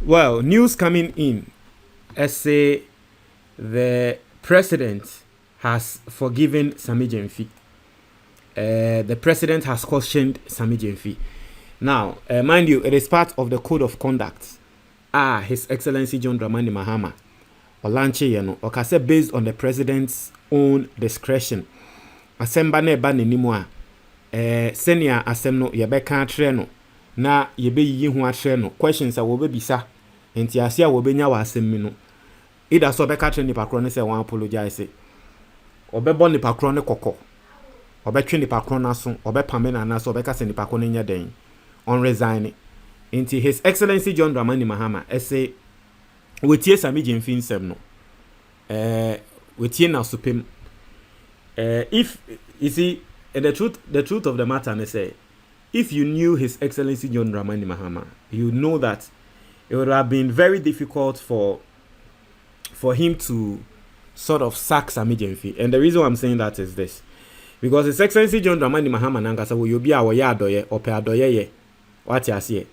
Well, news coming in. Let's say the president has forgiven Sammy Gyamfi. The president has cautioned Sammy Gyamfi. Now, mind you, it is part of the code of conduct. His Excellency John Dramani Mahama. Olanche yeno. Okase based on the president's own discretion. Asemba ne ba nenimu a. Senia asem no yebeka atre no. Na yebe yiyi ho atre no. Questions a wobe bisa. Enti ase a wobe nya wa asem mi no. Ida so beka atre nipa kro ne se wan apologize. Obebo nipa kro ne kokko. Obetwe nipa kro na so. Obepame na na so obeka se nipa kro ne nya den. On resign. Into His Excellency John Dramani Mahama, say, wetie Sammy Gyamfi nsem no. Wetie na supem. If you see, the truth of the matter, I say, if you knew His Excellency John Dramani Mahama, you know that it would have been very difficult for him to sort of sack Sammy Gyamfi. And the reason why I'm saying that is this, because His Excellency John Dramani Mahama nangasa wo yobi a wo ya adoye, ope adoye ye. What you see?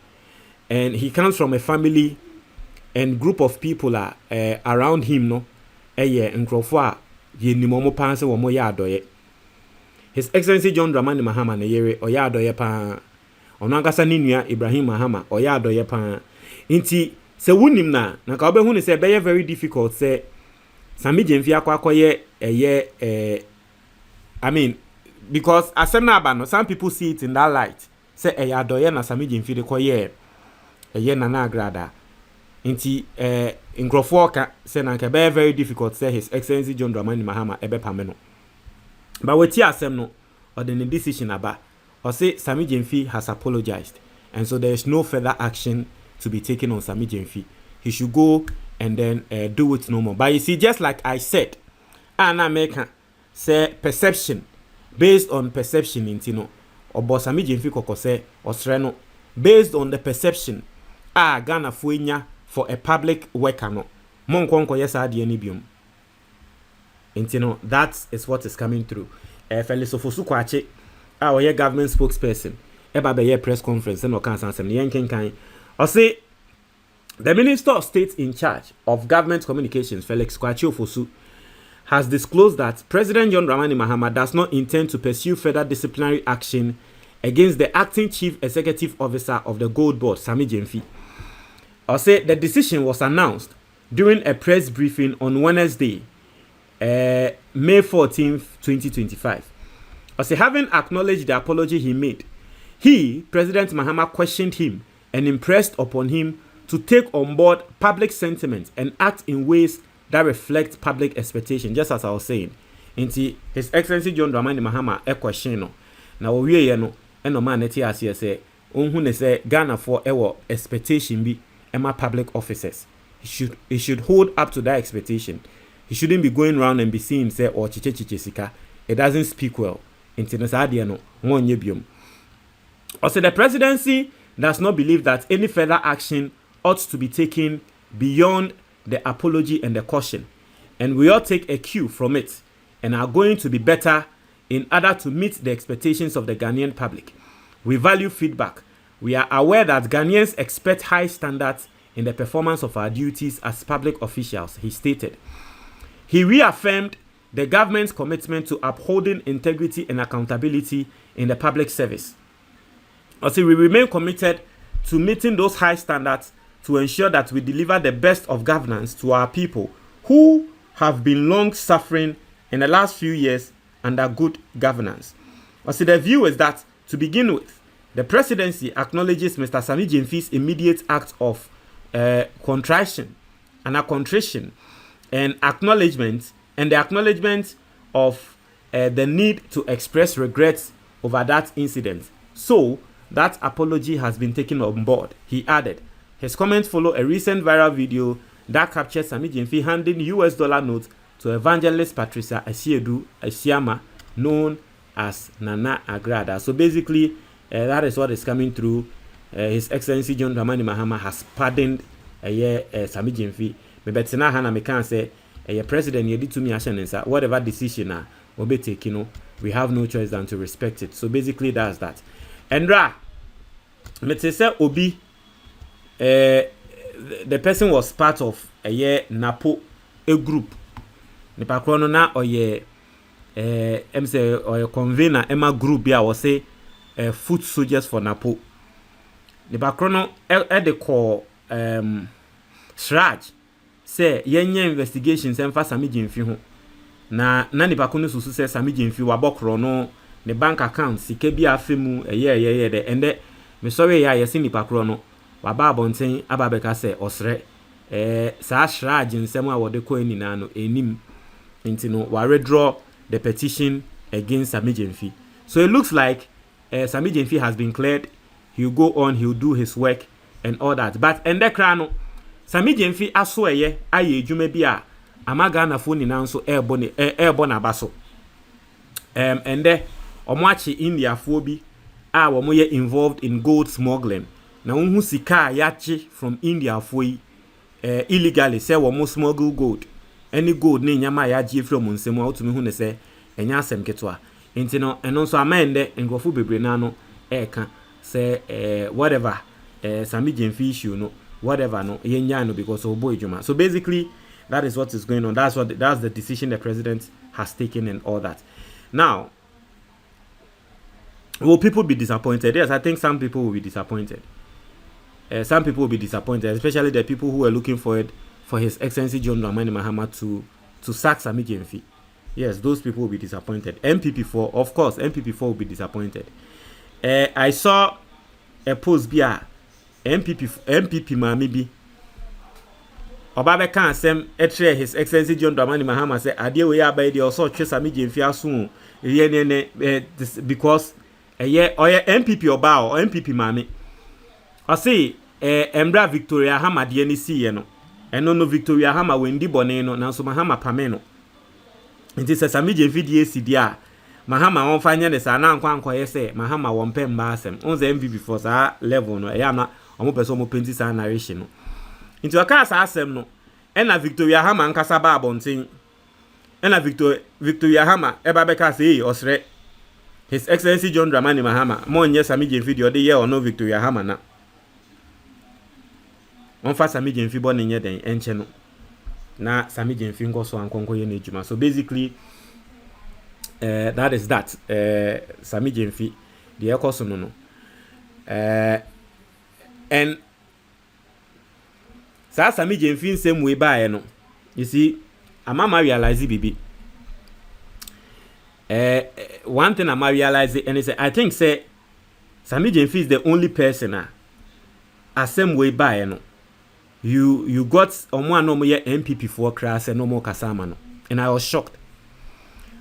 And he comes from a family and group of people are around him, no? Nkrofo a ye ni momo pan se wo mo ya adoye. His Excellency John Dramani Mahama ne yere o ya adoye pa. Ono ankasa ni nua Ibrahim Mahama o ya adoye pa. Nti se wunim na ka obehu ne se be very difficult se Sammy Gyamfi akwakoye I mean, because asem na aba no, some people see it in that light. Say adoye na Sammy Gyamfi de koye nana agrada. Inti nkrofo ka say na ka be very difficult say His Excellency John Dramani Mahama ebe pame no. But weti asem no or the decision aba or say Sammy Gyamfi has apologized, and so there is no further action to be taken on Sammy Gyamfi. He should go and then do it no more. But you see, just like I said, na make say perception, based on perception intino obo Sammy Gyamfi kokose osre no based on the perception Ghana fuenya for a public worker no monkonko yesa de ani biom intino. That is what is coming through. Felix Ofosu Kwache oye government spokesperson eba be ye press conference no kan sansem yen kenkan o say the Minister of State in charge of government communications, Felix Kwache Ofosu, has disclosed that President John Dramani Mahama does not intend to pursue further disciplinary action against the acting chief executive officer of the Gold Board, Sammy Gyamfi. I say the decision was announced during a press briefing on Wednesday, May 14th, 2025. I say having acknowledged the apology he made, President Mahama, questioned him and impressed upon him to take on board public sentiment and act in ways that reflect public expectation, just as I was saying. Inti His Excellency John Dramani Mahama question no. Na wo wie ye no eno man neti ase say onhu ne say Ghana for ewo expectation bi ema public officers. He should hold up to that expectation. He shouldn't be going around and be seen say or chiche sika. It doesn't speak well. Inti no sa de no wonye biom. Also, the presidency does not believe that any further action ought to be taken beyond the apology and the caution, and we all take a cue from it and are going to be better in order to meet the expectations of the Ghanaian public. We value feedback. We are aware that Ghanaians expect high standards in the performance of our duties as public officials, he stated. He reaffirmed the government's commitment to upholding integrity and accountability in the public service. Also, we remain committed to meeting those high standards to ensure that we deliver the best of governance to our people who have been long suffering in the last few years under good governance. Also, the view is that, to begin with, the presidency acknowledges Mr. Sammy Gyamfi's immediate act of contrition and a contrition and acknowledgement, and the acknowledgement of the need to express regrets over that incident. So, that apology has been taken on board, he added. His comments follow a recent viral video that captured Sammy Gyamfi handing US dollar notes to evangelist Patricia Asiama, known as Nana Agrada. So basically, that is what is coming through. His Excellency John Dramani Mahama has pardoned Sammy Gyamfi. But now Hana me can say, President, you did to me whatever decision will be taken, we have no choice than to respect it. So basically, that's that. And me say Obi. the person was part of a year Napo a group. Nipa krono na oye say oye convener Emma group bia was say foot soldiers for Napo. Nipa krono e de call Sraj say yenye investigations emfa Sammy Gyamfi ho. Na nipa krono susu say Sammy Gyamfi wabokro no ne bank account sika bi afemu de ende me sorry ya yesi nipa krono waba abonten ababeka say osre sa Sraj nsem a wode ko enina no enim nti no wa redraw the petition against Sammy Gyamfi. So it looks like Sammy Gyamfi has been cleared. He'll go on, he'll do his work and all that. But ende kra no Sammy Gyamfi aso aye adwuma bi a amaga na phone na nso ebo na baso. Ende omoachi India fo bi a wo moye involved in gold smuggling. Na unhu sika yachi from India fo yi illegally say wo mo smuggle gold. Any gold ne nyama ya gie from nsem a otumi hu ne se enya asem ketwa enti no eno nso amende ngofo bebre na no eka say whatever Sammy Gyamfi issue no whatever no yenya no because of boy juma. So basically that is what is going on. That's the decision the president has taken and all that. Now, will people be disappointed? Yes, I think some people will be disappointed. Some people will be disappointed, especially the people who are looking for His Excellency John Dramani Mahama to sack Sammy Gyamfi. Yes, those people will be disappointed. MPP4, of course, MPP4 will be disappointed. I saw a post via MPP Mami bi. Obabe kan asem etre His Excellency John Dramani Mahama say ade we abai de also twe Sammy Gyamfi aso because oye MPP oba o MPP Mami. I say Embra Victoria Hama de ni siye no. Eno no Victoria Hama wendi bone no nanso Mahama pame no. Nti se Sammy Gyamfi die sidi a Mahama won fanya ne sa na nkwankoye se Mahama won pemba asem. Onze MVP for sa level no na omo pese omo penti sa narration no. Nti waka sa asem no na Victoria Hama nkasa ba abonten. Na Victoria Hama eba beka se osre His Excellency John Dramani Mahama mo nye Sammy Gyamfi de ode ye ono Victoria Hama na. On fa Sammy Gyamfi bo ne nye den enche no. Na Sammy Gyamfi ngoso ankonko ye na ejuma. So basically that is that. Sammy Gyamfi the ekoso no. And Sammy Gyamfi same way by no. You see, Amama realize bibi. One thing I realize and is I think say Sammy Gyamfi is the only person same way by no. You got one no more MPP4 class and no more kasama no. And I was shocked.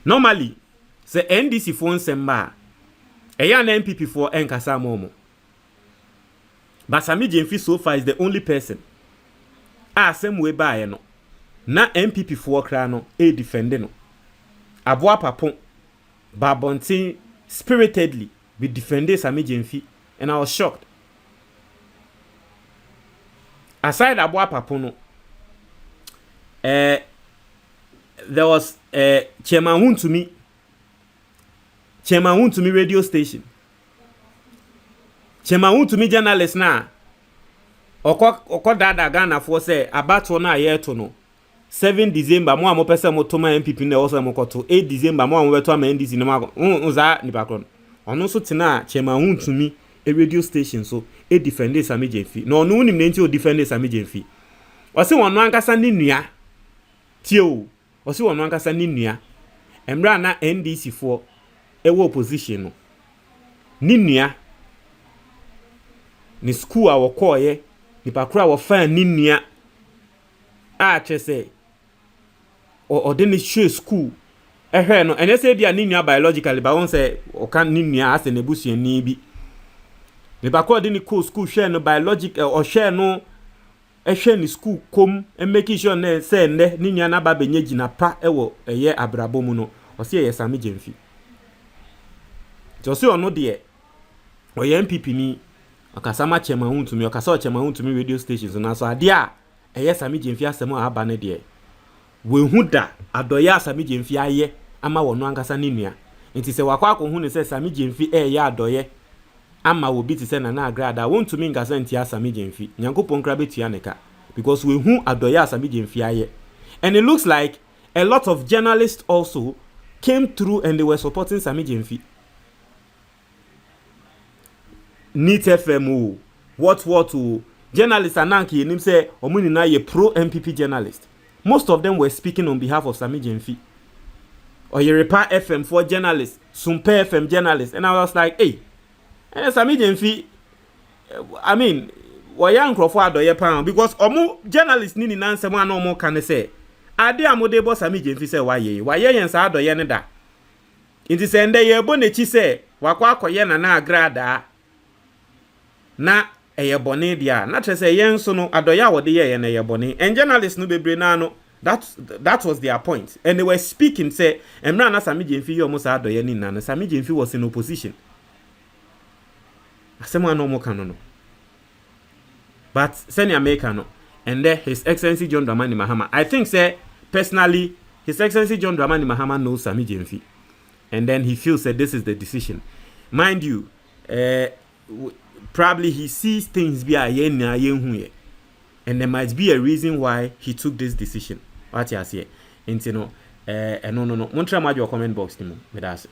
Normally, say NDC phone semba yan MPP4 and kasama mo. But Sammy Gyamfi so far is the only person same way by no. Na MPP4 kra no defend no. Aboa papon Babontin spiritedly be defending Sammy Gyamfi and I was shocked. Aside Aboa papon no there was Chairman to me radio station. Chairman to me journalist na Oko dada Ghana for say about one year to no 7 December mo amopesa motoma MPP na also mokoto 8 December mo amweto ama NDC na mago unza ni background ono so tena Chairman to me a radio station so e defend Sammy Gyamfi no no unim nti o defend Sammy Gyamfi o se wonu ankasa ni nua tio o se wonu ankasa ni nua emra na NDC for ewo opposition no ni nua ni school a wokoye ni pakura wo fan ni nua a chese o de ni show school no ene se dia ni nua biologically ba won say o kan ni nua ase na busuan ni bi ni pakura de ni school share no biologic o share no share ni school kom and make sure na say ne ni nua na ba benye gina pa ewo eye abrabo mu no o se ye Sammy Gyamfi so ono de o ye MPP ni akasama Chairman to me akasa Chairman to me radio stations na so ade a Sammy Gyamfi asem aba ne de we hu da adoya Sammy Gyamfi aye ama wono ankasa ne nua nti se wakwa akohu ne se Sammy Gyamfi adoye ama wo bi ti se na agrada won to me ngasa ntia Sammy Gyamfi nyankopon kra betua neka because we who adoya Sammy Gyamfi aye. And it looks like a lot of journalists also came through and they were supporting Sammy Gyamfi. Neat FM, what journalists are nanki him say omuni na ye pro MPP journalist. Most of them were speaking on behalf of Sammy Gyamfi. Or you repair FM for journalists, Sumpe FM journalists, and I was like, hey, and Sammy Gyamfi, I mean, why young Crawford do ye pound because omu journalists nini nan se no more can say. Ade amode bo Sammy Gyamfi say why ye yen sa do ye ne da. Inti se nde ye bo nechi say wakwa akoye na agrada na eye bone dia na tre say yen so no adoya wode ye na eye bone and journalists no bebre na no that was their point and they were speaking say emra na Sammy Gyamfi yo mo sa adoya ni na Sammy Gyamfi was in opposition asema no mo kan no but senior maker no and then His Excellency John Dramani Mahama I think say personally His Excellency John Dramani Mahama knows Sammy Gyamfi and then he feels that this is the decision mind you probably he sees things be a yen and there might be a reason why he took this decision what you say no no Montreal, your comment box, me that's